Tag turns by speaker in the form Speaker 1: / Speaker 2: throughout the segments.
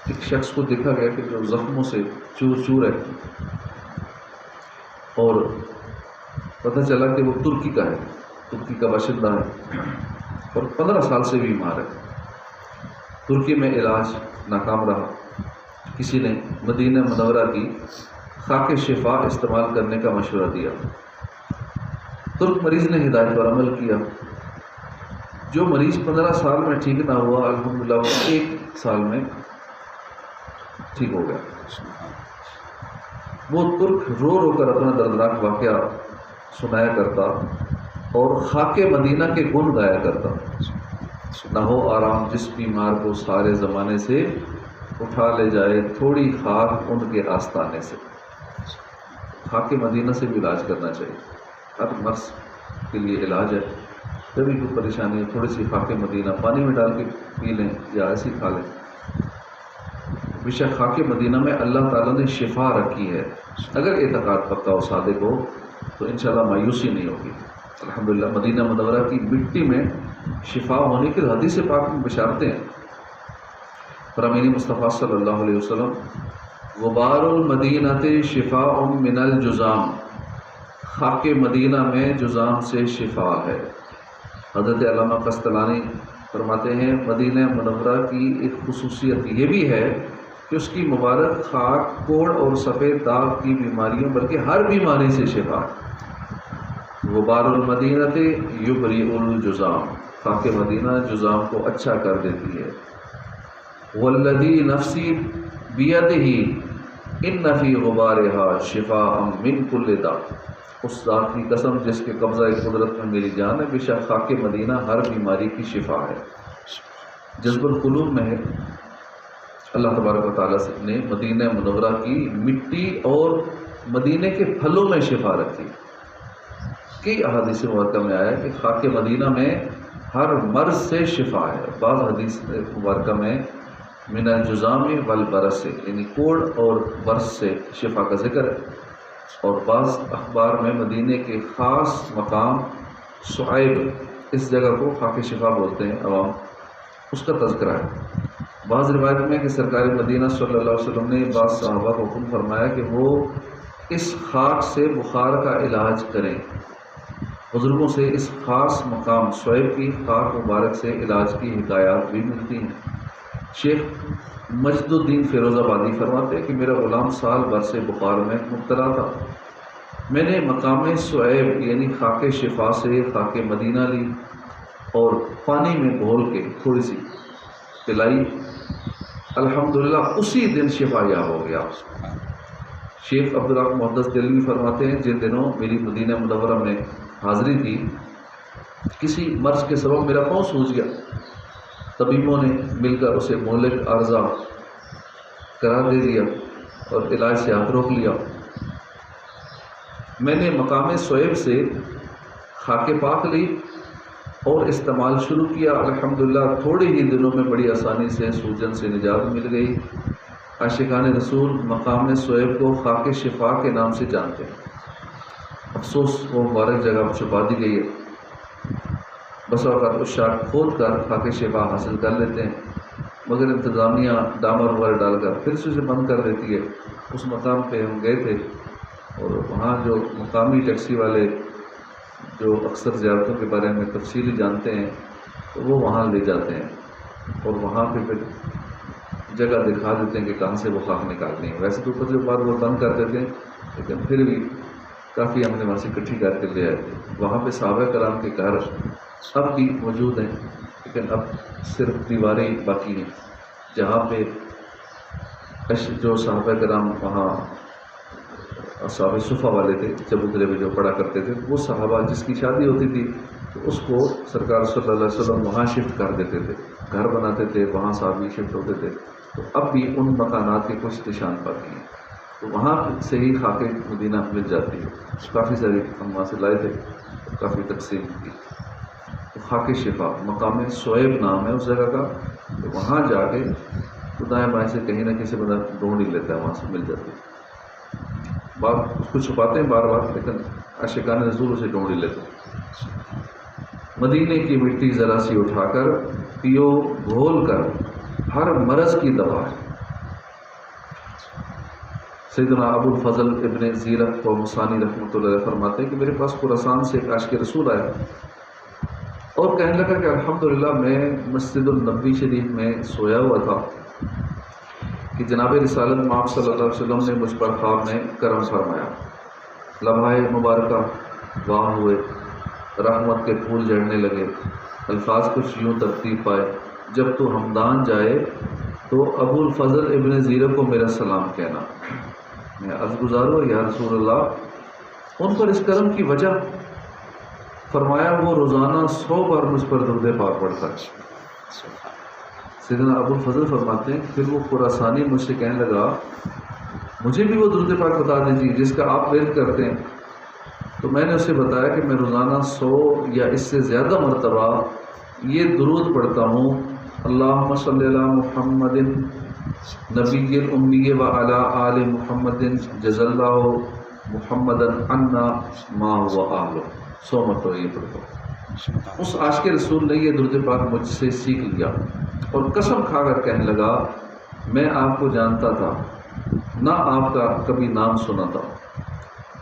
Speaker 1: ایک شخص کو دیکھا گیا کہ جو زخموں سے چور چور ہے، اور پتہ چلا کہ وہ ترکی کا ہے، ترکی کا باشندہ ہے اور 15 سال سے بیمار ہے۔ ترکی میں علاج ناکام رہا، کسی نے مدینہ منورہ کی خاک شفا استعمال کرنے کا مشورہ دیا۔ ترک مریض نے ہدایت پر عمل کیا۔ جو مریض 15 سال میں ٹھیک نہ ہوا، الحمدللہ وہ 1 سال میں ٹھیک ہو گیا۔ وہ ترک رو رو کر اپنا دردناک واقعہ سنایا کرتا اور خاک مدینہ کے گن گایا کرتا۔ نہ ہو آرام جس بیمار کو سارے زمانے سے اٹھا لے جائے تھوڑی خاک ان کے آستانے سے۔ خاک مدینہ سے بھی علاج کرنا چاہیے، ہر مرض کے لیے علاج ہے۔ کبھی کوئی پریشانی ہے، تھوڑی سی خاک مدینہ پانی میں ڈال کے پی لیں یا ایسی کھا لیں۔ بے شک خاک مدینہ میں اللہ تعالیٰ نے شفا رکھی ہے۔ اگر اعتقاد پکا و صادق ہو تو انشاءاللہ مایوسی نہیں ہوگی۔ الحمدللہ مدینہ منورہ کی مٹی میں شفا ہونے کی حدیث پاک میں بشارتیں ہیں۔ فرامین مصطفیٰ صلی اللہ علیہ وسلم غبار المدینۃ شفاء من الجذام، خاک مدینہ میں جذام سے شفا ہے۔ حضرت علامہ قسطلانی فرماتے ہیں مدینہ منورہ کی ایک خصوصیت یہ بھی ہے کہ اس کی مبارک خاک کوڑ اور سفید داغ کی بیماریوں بلکہ ہر بیماری سے شفا ہے۔ غبار المدینۃ یبری الجذام، خاک مدینہ جذام کو اچھا کر دیتی ہے۔ والذی نفسی بیدہ ان فی غبارها شفاء من کل داء، اس ذات کی قسم جس کے قبضہ قدرت میں میری جان ہے، بے شک خاک مدینہ ہر بیماری کی شفا ہے۔ جذب القلوب میں ہے اللہ تبارک و تعالیٰ نے مدینہ منورہ کی مٹی اور مدینے کے پھلوں میں شفا رکھی۔ کئی احادیث مبارکہ میں آیا کہ خاک مدینہ میں ہر مرض سے شفا ہے۔ بعض حدیث مبارکہ میں من الجذام والبرص، یعنی کوڑ اور برص سے شفا کا ذکر ہے، اور بعض اخبار میں مدینے کے خاص مقام صعیب، اس جگہ کو خاک شفا بولتے ہیں عوام، اس کا تذکرہ ہے۔ بعض روایت میں کہ سرکار مدینہ صلی اللہ علیہ وسلم نے بعض صحابہ کو حکم فرمایا کہ وہ اس خاک سے بخار کا علاج کریں۔ بزرگوں سے اس خاص مقام صعیب کی خاک مبارک سے علاج کی حکایات بھی ملتی ہیں۔ شیخ مجد الدین فیروز آبادی فرماتے ہیں کہ میرا غلام سال بھر سے بخار میں مبتلا تھا، میں نے مقام صعیب یعنی خاک شفا سے خاک مدینہ لی اور پانی میں گھول کے تھوڑی سی پلائی، الحمدللہ اسی دن شفا یاب ہو گیا۔ شیخ عبدالرحمن محدث دہلوی فرماتے ہیں جن دنوں میری مدینہ منورہ میں حاضری تھی، کسی مرض کے سبب میرا پاؤں سوج گیا، طبیبوں نے مل کر اسے مہلک عارضہ قرار دے دیا اور علاج سے ہاتھ روک لیا۔ میں نے مقام صعیب سے خاک پاک لی اور استعمال شروع کیا، الحمدللہ تھوڑے ہی دنوں میں بڑی آسانی سے سوجن سے نجات مل گئی۔ عاشقان رسول مقام صعیب کو خاک شفا کے نام سے جانتے ہیں۔ افسوس وہ مبارک جگہ چھپا دی گئی ہے، بس اوقات عشاق کھود کر خاک شفا حاصل کر لیتے ہیں، مگر انتظامیہ ڈامر وغیرہ ڈال کر پھر سے اسے بند کر دیتی ہے۔ اس مقام پہ ہم گئے تھے اور وہاں جو مقامی ٹیکسی والے جو اکثر زیارتوں کے بارے میں تفصیلی جانتے ہیں تو وہ وہاں لے جاتے ہیں اور وہاں پہ پھر جگہ دکھا دیتے ہیں کہ کہاں سے وہ خاک نکالنی ہے۔ ویسے تو کچھ بار وہ بند کر دیتے ہیں لیکن پھر بھی کافی ہم نے وہاں سے اکٹھی کر کے لے آئے تھے۔ وہاں پہ صحابہ کرام کے گھر اب بھی موجود ہیں لیکن اب صرف دیواریں باقی ہیں، جہاں پہ جو صحابہ کرام وہاں اصحاب صفہ والے تھے، چبوترے میں جو پڑھا کرتے تھے، وہ صحابہ جس کی شادی ہوتی تھی تو اس کو سرکار صلی اللہ علیہ وسلم وہاں شفٹ کر دیتے تھے، گھر بناتے تھے، وہاں صحابی شفٹ ہوتے تھے۔ تو اب بھی ان مکانات کے کچھ نشان باقی ہیں، تو وہاں سے ہی خاک مدینہ مل جاتی ہے۔ کافی ساری ہم وہاں سے لائے تھے، کافی تقسیم کی۔ تو خاک شفا مقام صعیب نام ہے اس جگہ کا، تو وہاں جا کے دائیں بائیں سے کہیں نہ کسی بندہ ڈھونڈ ہی لیتا ہے، وہاں سے مل جاتی ہے۔ بات اس کو چھپاتے ہیں بار بار لیکن عاشقان رسول اسے ڈھونڈ ہی لیتے ہیں۔ مدینے کی مٹی ذرا سی اٹھا کر پیو گھول کر، ہر مرض کی دوا ہے۔ سیدنا ابو الفضل ابن زیرک و مصانی رحمۃ اللہ علیہ فرماتے ہیں کہ میرے پاس خراسان سے ایک عاشق رسول آیا اور کہنے لگا کہ الحمدللہ میں مسجد النبوی شریف میں سویا ہوا تھا کہ جناب رسالت مآب صلی اللہ علیہ وسلم نے مجھ پر خواب میں کرم فرمایا، لمحہ مبارکہ واہ ہوئے، رحمت کے پھول جھڑنے لگے، الفاظ کچھ یوں ترتیب پائے، جب تو ہمدان جائے تو ابو الفضل ابن زیرک کو میرا سلام کہنا۔ میں عرض گزار ہوا یا رسول اللہ، ان پر اس کرم کی وجہ؟ فرمایا وہ روزانہ 100 بار مجھ پر درود پاک پڑھتا ہے۔ سیدنا ابو الفضل فرماتے ہیں پھر وہ خراسانی مجھ سے کہنے لگا مجھے بھی وہ درود پاک بتا دیجیے جس کا آپ ورد کرتے ہیں۔ تو میں نے اسے بتایا کہ میں روزانہ 100 یا اس سے زیادہ مرتبہ یہ درود پڑھتا ہوں، اللہم صلی علی محمد نبی الامی و علی آل محمد جزا اللہ محمدا عنا ما هو اہلہ، 100 مرتبہ یہ پڑھتا ہوں۔ اس عاشق رسول نے یہ درود پاک مجھ سے سیکھ لیا اور قسم کھا کر کہنے لگا میں آپ کو جانتا تھا، نہ آپ کا کبھی نام سنا تھا،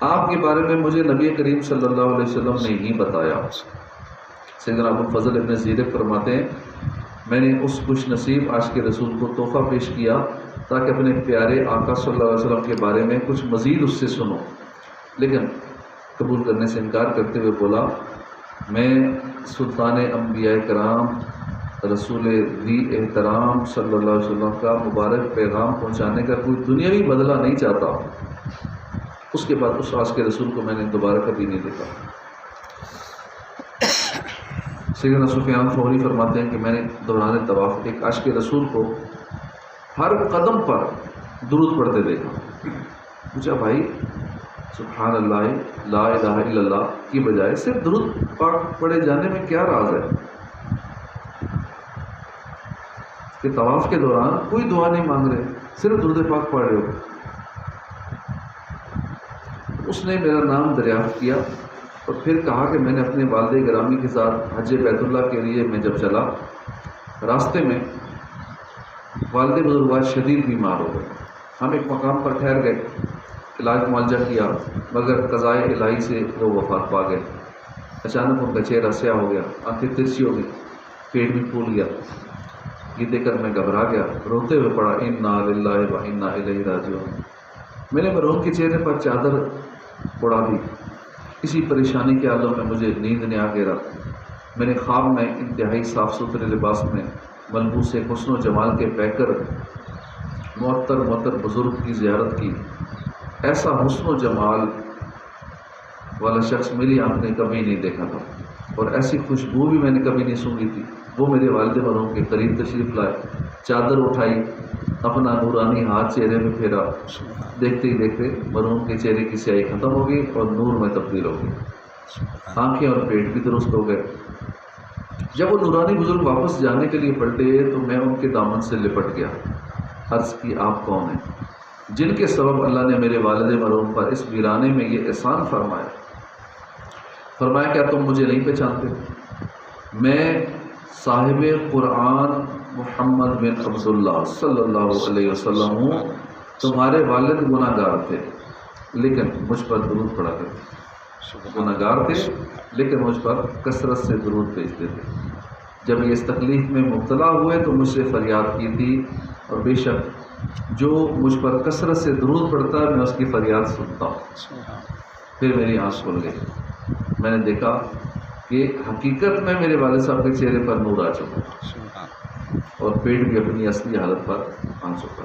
Speaker 1: آپ کے بارے میں مجھے نبی کریم صلی اللہ علیہ وسلم نے ہی بتایا۔ سیدنا ابو الفضل ابن زیرک فرماتے ہیں میں نے اس خوش نصیب عاشق رسول کو تحفہ پیش کیا تاکہ اپنے پیارے آقا صلی اللہ علیہ وسلم کے بارے میں کچھ مزید اس سے سنوں، لیکن قبول کرنے سے انکار کرتے ہوئے بولا میں سلطان انبیاء کرام رسول ذی احترام صلی اللہ علیہ وسلم کا مبارک پیغام پہنچانے کا کوئی دنیاوی بدلہ نہیں چاہتا۔ اس کے بعد اس عاشق رسول کو میں نے دوبارہ کبھی نہیں دیکھا۔ سیدنا سفیان ثوری فرماتے ہیں کہ میں نے دوران طواف ایک عاشق رسول کو ہر قدم پر درود پڑھتے دیکھا۔ پوچھا بھائی سبحان اللہ لا الہ الا اللہ کی بجائے صرف درود پاک پڑھے جانے میں کیا راز ہے کہ طواف کے دوران کوئی دعا نہیں مانگ رہے، صرف درود پاک پڑھ رہے ہو؟ اس نے میرا نام دریافت کیا اور پھر کہا کہ میں نے اپنے والد گرامی کے ساتھ حج بیت اللہ کے لیے میں جب چلا، راستے میں والد بزرگوار شدید بیمار ہو گئے، ہم ایک مقام پر ٹھہر گئے، علاج معالجہ کیا، مگر قضائے الہی سے وہ وفات پا گئے۔ اچانک ان کا چہرہ سیاہ ہو گیا، آنکھیں ترچھی ہو گئی، پیٹ بھی پھول گیا۔ یہ دیکھ کر میں گھبرا گیا، روتے ہوئے پڑا انا للہ و انا الیہ راجعون۔ میں نے مرحوم کے چہرے پر چادر اڑا دی۔ اسی پریشانی کے عالم میں مجھے نیند نے آ گھیرا۔ میں نے خواب میں انتہائی صاف ستھرے لباس میں ملبوس حسن و جمال کے پیکر معطر بزرگ کی زیارت کی۔ ایسا حسن و جمال والا شخص میری آنکھ نے کبھی نہیں دیکھا تھا اور ایسی خوشبو بھی میں نے کبھی نہیں سونگھی تھی۔ وہ میرے والد مرحوم کے قریب تشریف لائے، چادر اٹھائی، اپنا نورانی ہاتھ چہرے میں پھیرا۔ دیکھتے ہی دیکھتے مرحوم کے چہرے کی سیاہی ختم ہو گئی اور نور میں تبدیل ہو گئی، آنکھیں اور پیٹ بھی درست ہو گئے۔ جب وہ نورانی بزرگ واپس جانے کے لیے پلٹے تو میں ان کے دامن سے لپٹ گیا۔ عرض کی آپ کون ہیں جن کے سبب اللہ نے میرے والد مرحوم پر اس ویرانے میں یہ احسان فرمایا؟ فرمایا کیا تم مجھے نہیں پہچانتے؟ میں صاحب قرآن محمد بن عبداللہ صلی اللہ علیہ وسلم ہوں۔ تمہارے والد گناہ گار تھے لیکن مجھ پر درود پڑا کرتے، گناہ گار تھے لیکن مجھ پر کثرت سے درود بھیجتے تھے۔ جب یہ اس تکلیف میں مبتلا ہوئے تو مجھ سے فریاد کی تھی، اور بے شک جو مجھ پر کثرت سے درود پڑتا ہے میں اس کی فریاد سنتا ہوں۔ پھر میری آنکھ کھل گئی، میں نے دیکھا کہ حقیقت میں میرے والد صاحب کے چہرے پر نور آ چکا اور پیٹ بھی اپنی اصلی حالت پر آ چکا۔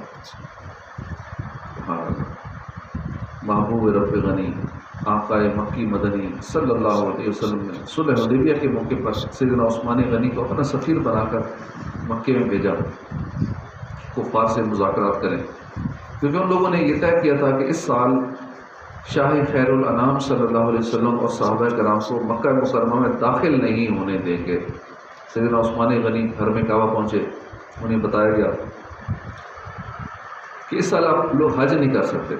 Speaker 1: محبوب رب غنی آقا مکی مدنی صلی اللہ علیہ وسلم نے صلح حدیبیہ کے موقع پر سیدنا عثمان غنی کو اپنا سفیر بنا کر مکے میں بھیجا، کفار سے مذاکرات کریں، کیونکہ ان لوگوں نے یہ طے کیا تھا کہ اس سال شاہ خیر الانام صلی اللہ علیہ وسلم اور صحابہ کرام کو مکہ مکرمہ میں داخل نہیں ہونے دیں گے۔ سیدنا عثمان غنی گھر میں کعبہ پہنچے، انہیں بتایا گیا کہ اس سال آپ لوگ حج نہیں کر سکتے۔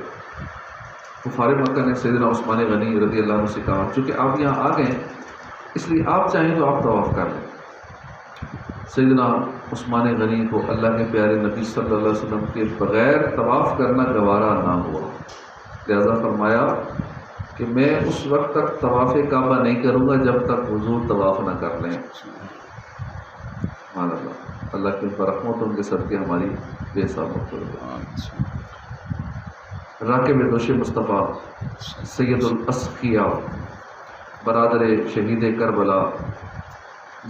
Speaker 1: کفار مکہ نے سیدنا عثمان غنی رضی اللہ عنہ سے کہا چونکہ آپ یہاں آ گئے اس لیے آپ چاہیں تو آپ طواف کر لیں۔ سیدنا عثمان غنی کو اللہ کے پیارے نبی صلی اللہ علیہ وسلم کے بغیر طواف کرنا گوارا نہ ہوا، لہذا فرمایا کہ میں اس وقت تک طواف کعبہ نہیں کروں گا جب تک حضور طواف نہ کر لیں۔ سبحان اللہ، اللہ کی رحمت ان کے صدقے ہماری بے حساب مغفرت۔ راکب دوش مصطفیٰ سید الاسقیاء، برادر شہید کربلا،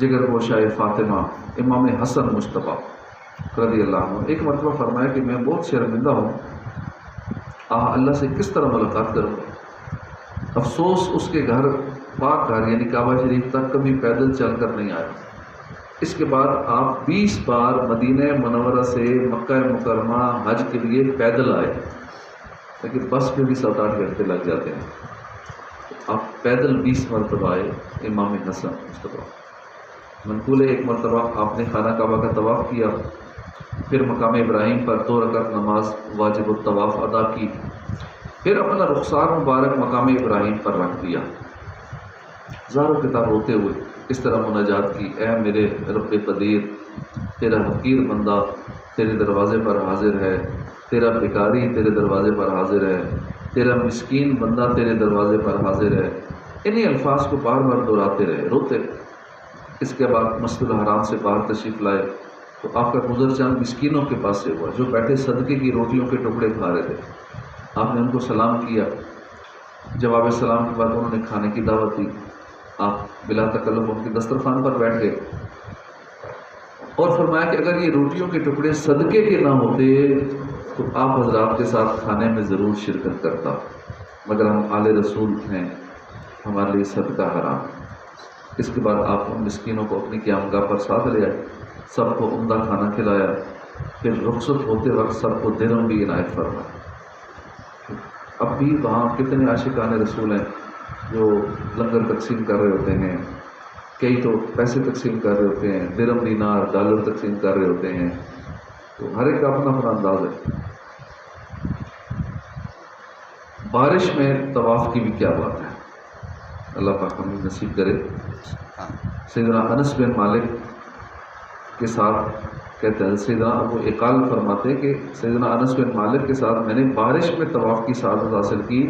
Speaker 1: جگر گوشہ فاطمہ، امام حسن مصطفیٰ رضی اللہ عنہ، ایک مرتبہ فرمایا کہ میں بہت شرمندہ ہوں، اللہ سے کس طرح ملاقات کروں گا۔ افسوس اس کے گھر، پاک گھر یعنی کعبہ شریف تک کبھی پیدل چل کر نہیں آیا۔ اس کے بعد آپ 20 بار مدینہ منورہ سے مکہ مکرمہ حج کے لیے پیدل آئے، لیکن بس میں بھی 7-8 گھنٹے لگ جاتے ہیں۔ آپ پیدل 20 مرتبہ آئے، امام حسن مصطفیٰ۔ منقول ہے ایک مرتبہ آپ نے خانہ کعبہ کا طواف کیا، پھر مقام ابراہیم پر 2 رکعت نماز واجب الطواف ادا کی، پھر اپنا رخسار مبارک مقام ابراہیم پر رکھ دیا، زاروں کے تار روتے ہوئے اس طرح مناجات کی، اے میرے رب قدیر، تیرا حقیر بندہ تیرے دروازے پر حاضر ہے، تیرا بھکاری تیرے دروازے پر حاضر ہے، تیرا مسکین بندہ تیرے دروازے پر حاضر ہے۔ انہی الفاظ کو بار بار دہراتے رہے، روتے رہے۔ اس کے بعد مسجد الحرام سے باہر تشریف لائے تو آپ کا گزر چند مسکینوں کے پاس سے ہوا جو بیٹھے صدقے کی روٹیوں کے ٹکڑے کھا رہے تھے۔ آپ نے ان کو سلام کیا، جواب سلام کے بعد انہوں نے کھانے کی دعوت دی، آپ بلا تکلف ان کے دسترخوان پر بیٹھ گئے اور فرمایا کہ اگر یہ روٹیوں کے ٹکڑے صدقے کے نہ ہوتے تو آپ حضرات کے ساتھ کھانے میں ضرور شرکت کرتا، مگر ہم آل رسول ہیں، ہمارے لیے صدقہ حرام۔ اس کے بعد آپ ان مسکینوں کو اپنی قیامگاہ پر ساتھ لے آئے، سب کو عمدہ کھانا کھلایا، پھر رخصت ہوتے وقت سب کو درہم بھی عنایت فرمایا۔ اب بھی وہاں کتنے عاشقان رسول ہیں جو لنگر تقسیم کر رہے ہوتے ہیں، کئی تو پیسے تقسیم کر رہے ہوتے ہیں، درہم دینار ڈالر تقسیم کر رہے ہوتے ہیں، تو ہر ایک کا اپنا اپنا انداز ہے۔ بارش میں طواف کی بھی کیا بات ہے، اللہ پاک ہمیں نصیب کرے۔ سیدنا انس بن مالک کے ساتھ کہتے ہیں، سیدنا ابو اقال فرماتے ہیں کہ سیدنا انس بن مالک کے ساتھ میں نے بارش میں طواف کی سعادت حاصل کی۔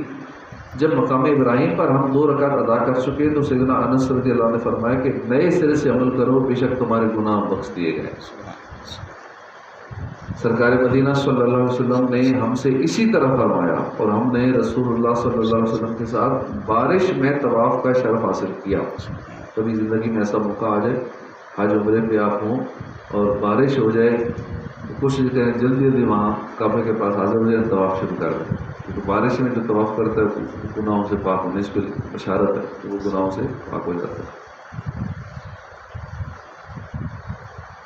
Speaker 1: جب مقام ابراہیم پر ہم 2 رکعت ادا کر چکے تو سیدنا انس رضی اللہ عنہ نے فرمایا کہ نئے سرے سے عمل کرو، بے شک تمہارے گناہ بخش دیے گئے۔ سرکار مدینہ صلی اللہ علیہ وسلم نے ہم سے اسی طرح فرمایا اور ہم نے رسول اللہ صلی اللہ علیہ وسلم کے ساتھ بارش میں طواف کا شرف حاصل کیا۔ کبھی زندگی میں ایسا موقع آ جائے، حج عمرے پہ آپ ہوں اور بارش ہو جائے تو کوشش کریں جلدی جلدی وہاں کعبے کے پاس حاضر ہو جائے، طواف شروع کر دیں، کیونکہ بارش میں جو طواف کرتا ہے وہ گناہوں سے پاک ہونے، اس پہ بشارت ہے کہ وہ گناہوں سے پاک ہو جاتا ہے۔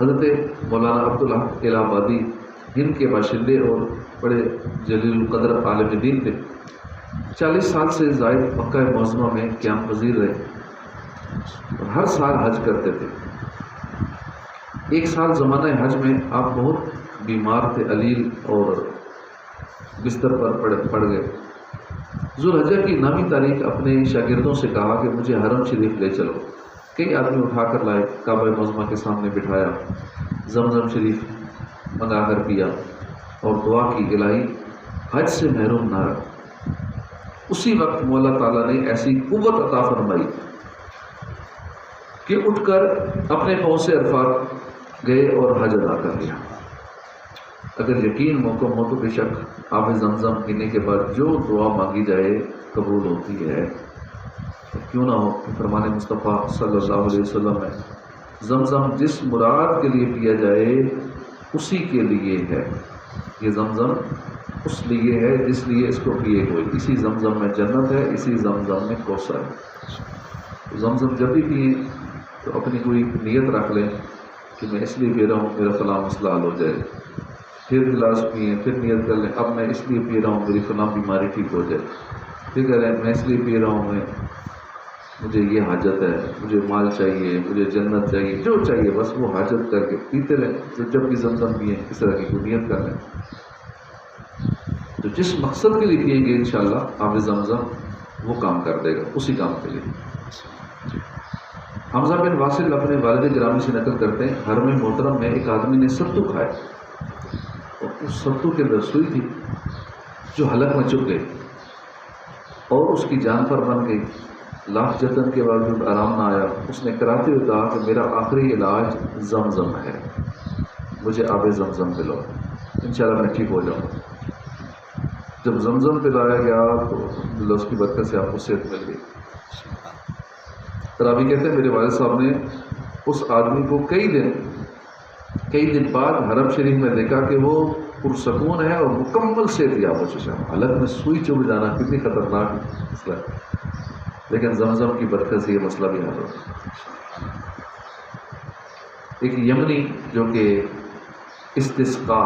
Speaker 1: حضرت مولانا عبدالحق الہ آبادی ہند کے باشندے اور بڑے جلیل القدر عالم دین تھے، 40 سال سے زائد مکہ معظمہ میں قیام پذیر رہے اور ہر سال حج کرتے تھے۔ ایک سال زمانہ حج میں آپ بہت بیمار تھے، علیل اور بستر پر پڑ گئے۔ ذوالحجہ کی نامی تاریخ اپنے شاگردوں سے کہا کہ مجھے حرم شریف لے چلو۔ کئی آدمی اٹھا کر لائے، کعبہ معظمہ کے سامنے بٹھایا، زمزم شریف منگا کر پیا اور دعا کی، الہی حج سے محروم نہ رکھ۔ اسی وقت مولا تعالیٰ نے ایسی قوت عطا فرمائی کہ اٹھ کر اپنے پاؤں سے عرفات گئے اور حج ادا کر لیا۔ اگر یقین موقع ہو تو بے شک آب زمزم پینے کے بعد جو دعا مانگی جائے قبول ہوتی ہے، کیوں نہ ہو۔ فرمان مصطفیٰ صلی اللہ علیہ وسلم ہے، زمزم جس مراد کے لیے پیا جائے اسی کے لیے ہے، یہ زمزم اس لیے ہے جس لیے اس کو پیے ہوئے، اسی زمزم میں جنت ہے، اسی زمزم میں کوثر ہے۔ زمزم جب بھی پئیں تو اپنی کوئی نیت رکھ لیں کہ میں اس لیے پی رہا ہوں میرا فلاں مسئلہ حل ہو جائے، پھر گلاس پئیں، پھر نیت کر لیں اب میں اس لیے پی رہا ہوں میری فلاں بیماری ٹھیک ہو جائے، پھر کہہ رہے ہیں میں اس لیے پی رہا ہوں مجھے یہ حاجت ہے، مجھے مال چاہیے، مجھے جنت چاہیے، جو چاہیے بس وہ حاجت کر کے پیتے رہیں۔ تو جب بھی زمزم پئیں اس طرح کی کوئی نیت کر لیں، تو جس مقصد کے لیے پئیں گے انشاءاللہ آب زمزم وہ کام کر دے گا، اسی کام کے لیے۔ حمزہ بن واصل اپنے والد گرامی سے نقل کرتے ہیں حرم محترم میں ایک آدمی نے ستو کھایا اور اس ستو کے اندر سوئی تھی جو حلق میں چبھ گئی اور اس کی جان پر بن گئی. لاکھ جتن کے باوجود آرام نہ آیا. اس نے کراتے ہوئے کہا کہ میرا آخری علاج زمزم ہے, مجھے آب زمزم پلاؤ, انشاءاللہ میں ٹھیک ہو جاؤں. جب زمزم پلایا گیا تو الحمدللہ اس کی برکت سے آپ کو صحت مل گئی. راوی کہتے ہیں میرے والد صاحب نے اس آدمی کو کئی دن بعد حرم شریف میں دیکھا کہ وہ پرسکون ہے اور مکمل صحت یاب ہو چکا ہے. حلق میں سوئی چبھ جانا کتنی خطرناک مسئلہ ہے, لیکن زمزم کی برکت سے یہ مسئلہ بھی حل ہوتا. ایک یمنی جو کہ استسقا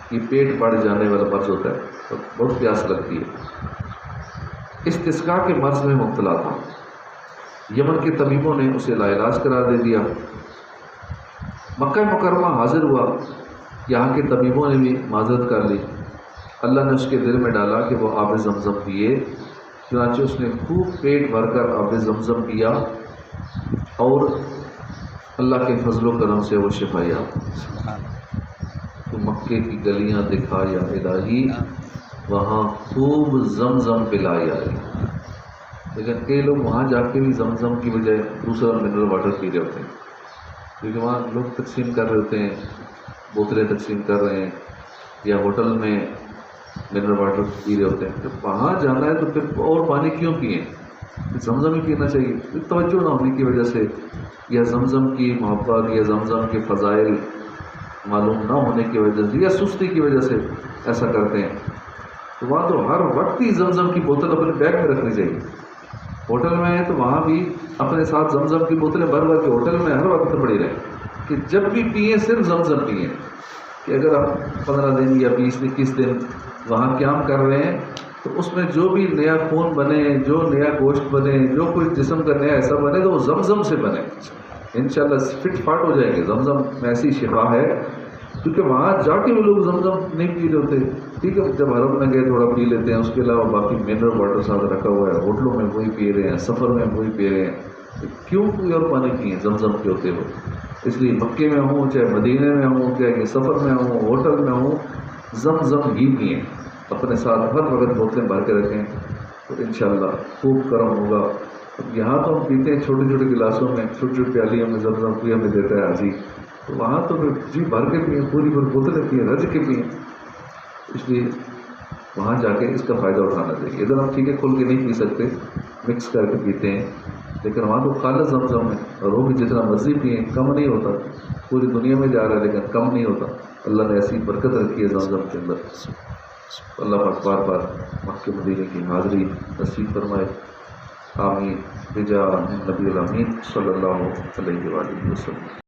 Speaker 1: کی پیٹ بڑھ جانے والا مرض ہوتا ہے تو بہت پیاس لگتی ہے, استسقا کے مرض میں مبتلا تھا. یمن کے طبیبوں نے اسے لاعلاج قرار دے دیا. مکہ مکرمہ حاضر ہوا, یہاں کے طبیبوں نے بھی معذرت کر لی. اللہ نے اس کے دل میں ڈالا کہ وہ آب زمزم پیے, چنانچہ اس نے خوب پیٹ بھر کر آب زمزم پیا اور اللہ کے فضل و کرم سے وہ شفا یاب. تو مکے کی گلیاں دکھا یا الہی, وہاں خوب زمزم پلائی آئی. لیکن کئی لوگ وہاں جا کے بھی زمزم کی بجائے دوسرا منرل واٹر پی رہے ہوتے ہیں, کیونکہ وہاں لوگ تقسیم کر رہے ہوتے ہیں, بوتلیں تقسیم کر رہے ہیں یا ہوٹل میں منرل واٹر پی رہے ہوتے ہیں. جب وہاں جانا ہے تو پھر اور پانی کیوں پئیں؟ زمزم ہی پینا چاہیے. توجہ نہ ہونے کی وجہ سے یا زمزم کی محبت یا زمزم کے فضائل معلوم نہ ہونے کی وجہ سے یا سستی کی وجہ سے ایسا کرتے ہیں. تو وہاں تو ہر وقت ہی زمزم کی بوتل اپنے بیگ میں رکھنی چاہیے. ہوٹل میں ہے تو وہاں بھی اپنے ساتھ زمزم کی بوتلیں بھر کے ہوٹل میں ہر وقت پڑی رہیں کہ جب بھی پئیں صرف زمزم پئیں. کہ اگر آپ 15 دن یا 20-21 دن وہاں قیام کر رہے ہیں تو اس میں جو بھی نیا خون بنے, جو نیا گوشت بنے, جو کوئی جسم کا نیا ایسا بنے تو وہ زمزم سے بنے. انشاءاللہ فٹ فاٹ ہو جائیں گے. زمزم میں ایسی شفا ہے, کیونکہ وہاں جا کے بھی لوگ زمزم نہیں پی لیتے. ٹھیک ہے, جب حرم میں گئے تھوڑا پی لیتے ہیں, اس کے علاوہ باقی منرل واٹر ساتھ رکھا ہوا ہے, ہوٹلوں میں وہی پی رہے ہیں, سفر میں وہی پی رہے ہیں. کیوں کوئی اور پانی پیے زمزم کے ہوتے ہو؟ اس لیے مکے میں ہوں, چاہے مدینے میں ہوں, چاہے کہ سفر میں ہوں, ہوٹل میں ہوں, زمزم ہی پئیں. اپنے ساتھ ہر وقت بوتلیں بھر کے رکھیں تو انشاءاللہ خوب کرم ہوگا. اب یہاں تو ہم پیتے ہیں چھوٹے چھوٹے گلاسوں میں, چھوٹی چھوٹی پیالیوں میں زمزم کوئی ہمیں دیتا ہے حاجی, تو وہاں تو پھر جی بھر کے پئیں, پوری بوتلیں پئیں, رج کے پئیں. اس لیے وہاں جا کے اس کا فائدہ اٹھانا چاہیے. ادھر ہم ٹھیک ہے کھل کے نہیں پی سکتے, مکس کر کے پیتے ہیں, لیکن وہاں تو خالص زمزم ہے اور وہ بھی جتنا مرضی پئیں کم نہیں ہوتا. پوری دنیا میں جا رہا ہے لیکن کم نہیں ہوتا. اللہ نے ایسی برکت رکھی ہے زمزم کے اندر. اللہ پاک بار بار مکہ مدینے کی حاضری نصیب فرمائے. آمین بجاہ نبی الامین صلی اللہ علیہ وسلم.